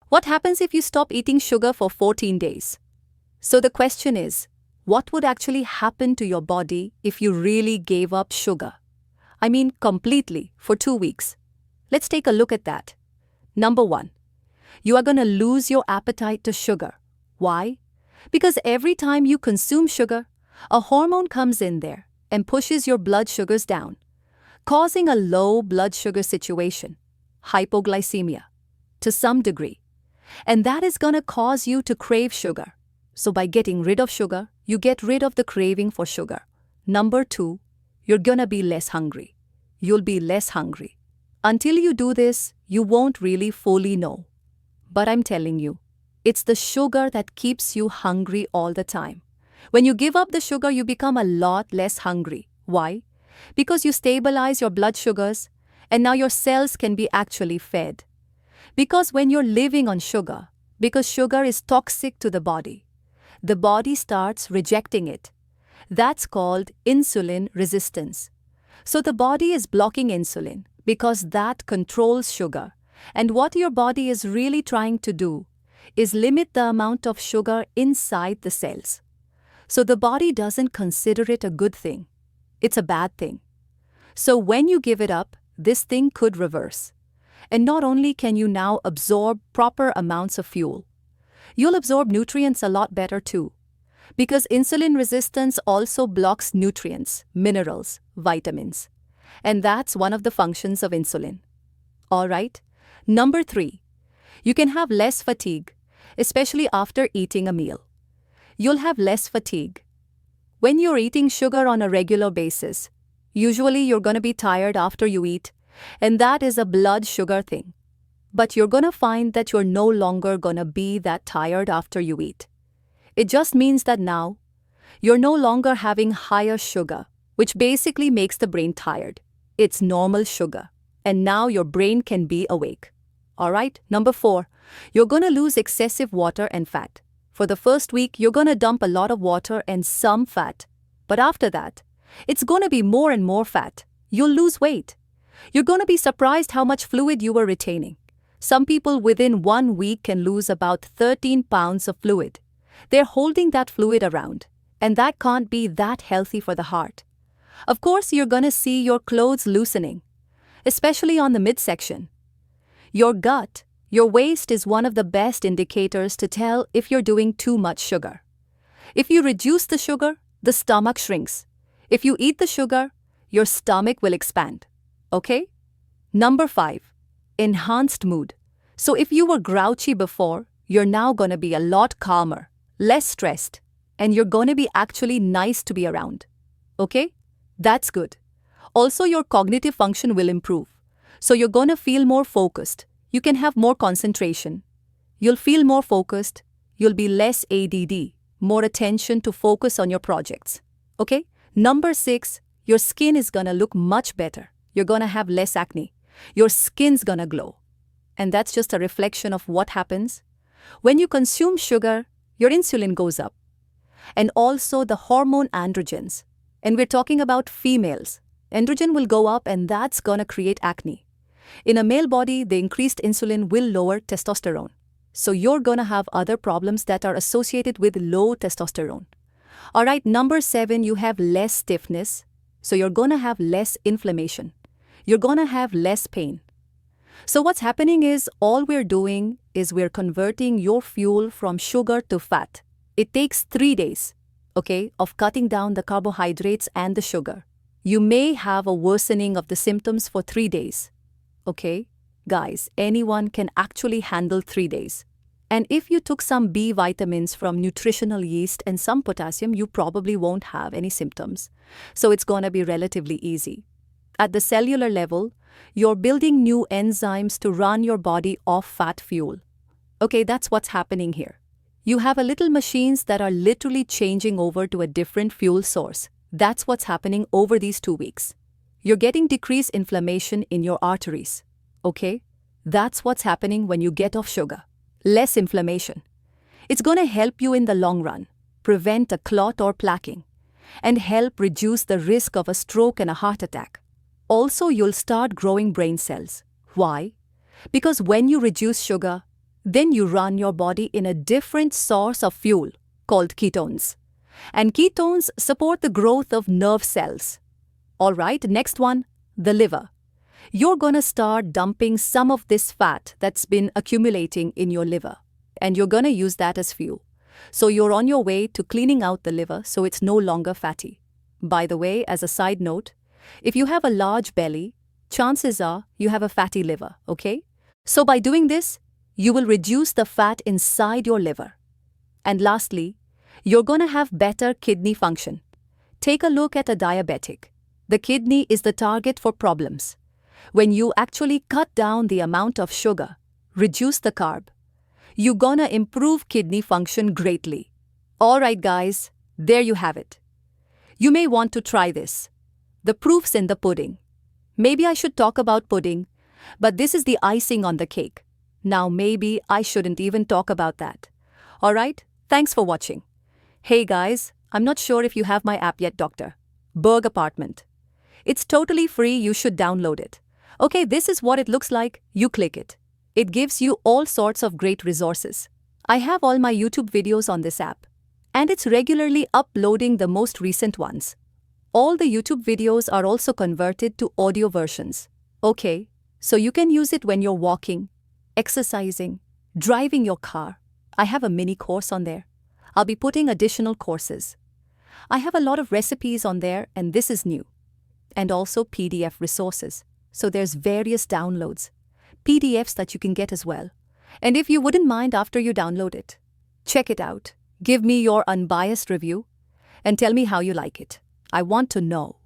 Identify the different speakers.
Speaker 1: What happens if you stop eating sugar for 14 days? So the question is, what would actually happen to your body if you really gave up sugar? I mean, completely, for 2 weeks. Let's take a look at that. Number 1, you are going to lose your appetite to sugar. Why? Because every time you consume sugar, a hormone comes in there and pushes your blood sugars down, causing a low blood sugar situation, hypoglycemia, to some degree. And that is going to cause you to crave sugar. So by getting rid of sugar, you get rid of the craving for sugar. Number 2, you're going to be less hungry. You'll be less hungry. Until you do this, you won't really fully know. But I'm telling you, it's the sugar that keeps you hungry all the time. When you give up the sugar, you become a lot less hungry. Why? Because you stabilize your blood sugars, and now your cells can be actually fed. Because when you're living on sugar, because sugar is toxic to the body starts rejecting it. That's called insulin resistance. So the body is blocking insulin because that controls sugar. And what your body is really trying to do is limit the amount of sugar inside the cells. So the body doesn't consider it a good thing. It's a bad thing. So when you give it up, this thing could reverse. And not only can you now absorb proper amounts of fuel, you'll absorb nutrients a lot better too. Because insulin resistance also blocks nutrients, minerals, vitamins. And that's one of the functions of insulin. Alright? Number 3, you can have less fatigue, especially after eating a meal. You'll have less fatigue. When you're eating sugar on a regular basis, usually you're going to be tired after you eat, and that is a blood sugar thing. But you're going to find that you're no longer going to be that tired after you eat. It just means that now, you're no longer having higher sugar, which basically makes the brain tired. It's normal sugar. And now your brain can be awake. Alright, number 4, you're going to lose excessive water and fat. For the first week, you're going to dump a lot of water and some fat. But after that, it's going to be more and more fat. You'll lose weight. You're going to be surprised how much fluid you were retaining. Some people within 1 week can lose about 13 pounds of fluid. They're holding that fluid around, and that can't be that healthy for the heart. Of course, you're going to see your clothes loosening, especially on the midsection. Your gut, your waist is one of the best indicators to tell if you're doing too much sugar. If you reduce the sugar, the stomach shrinks. If you eat the sugar, your stomach will expand. Okay? Number 5, enhanced mood. So if you were grouchy before, you're now going to be a lot calmer, less stressed, and you're going to be actually nice to be around. Okay? That's good. Also, your cognitive function will improve. So you're going to feel more focused. You can have more concentration. You'll feel more focused. You'll be less ADD, more attention to focus on your projects. Okay? Number 6, your skin is going to look much better. You're going to have less acne. Your skin's going to glow. And that's just a reflection of what happens. When you consume sugar, your insulin goes up. And also the hormone androgens. And we're talking about females. Androgen will go up and that's going to create acne. In a male body, the increased insulin will lower testosterone. So you're going to have other problems that are associated with low testosterone. Alright, number 7, you have less stiffness. So you're going to have less inflammation. You're going to have less pain. So what's happening is all we're doing is we're converting your fuel from sugar to fat. It takes 3 days, okay, of cutting down the carbohydrates and the sugar. You may have a worsening of the symptoms for 3 days. Okay? Guys, anyone can actually handle 3 days. And if you took some B vitamins from nutritional yeast and some potassium, you probably won't have any symptoms. So it's going to be relatively easy. At the cellular level, you're building new enzymes to run your body off fat fuel. Okay, that's what's happening here. You have a little machines that are literally changing over to a different fuel source. That's what's happening over these 2 weeks. You're getting decreased inflammation in your arteries. Okay? That's what's happening when you get off sugar. Less inflammation. It's going to help you in the long run, prevent a clot or plaquing, and help reduce the risk of a stroke and a heart attack. Also, you'll start growing brain cells. Why? Because when you reduce sugar, Then you run your body in a different source of fuel called ketones. And ketones support the growth of nerve cells. Alright, next one, the liver. You're gonna start dumping some of this fat that's been accumulating in your liver, and you're gonna use that as fuel. So you're on your way to cleaning out the liver so it's no longer fatty. By the way, as a side note, if you have a large belly, chances are you have a fatty liver, okay? So by doing this, you will reduce the fat inside your liver. And lastly, you're gonna have better kidney function. Take a look at a diabetic. The kidney is the target for problems. When you actually cut down the amount of sugar, reduce the carb, you're gonna improve kidney function greatly. Alright guys, there you have it. You may want to try this. The proof's in the pudding. Maybe I should talk about pudding, but this is the icing on the cake. Now maybe I shouldn't even talk about that. Alright, thanks for watching. Hey guys, I'm not sure if you have my app yet, Dr. Berg Apartment. It's totally free, you should download it. Okay, this is what it looks like, you click it. It gives you all sorts of great resources. I have all my YouTube videos on this app, and it's regularly uploading the most recent ones. All the YouTube videos are also converted to audio versions. Okay, so you can use it when you're walking, exercising, driving your car. I have a mini course on there. I'll be putting additional courses. I have a lot of recipes on there, and this is new. And also PDF resources. So there's various downloads, PDFs that you can get as well. And if you wouldn't mind after you download it, check it out, give me your unbiased review, and tell me how you like it. I want to know.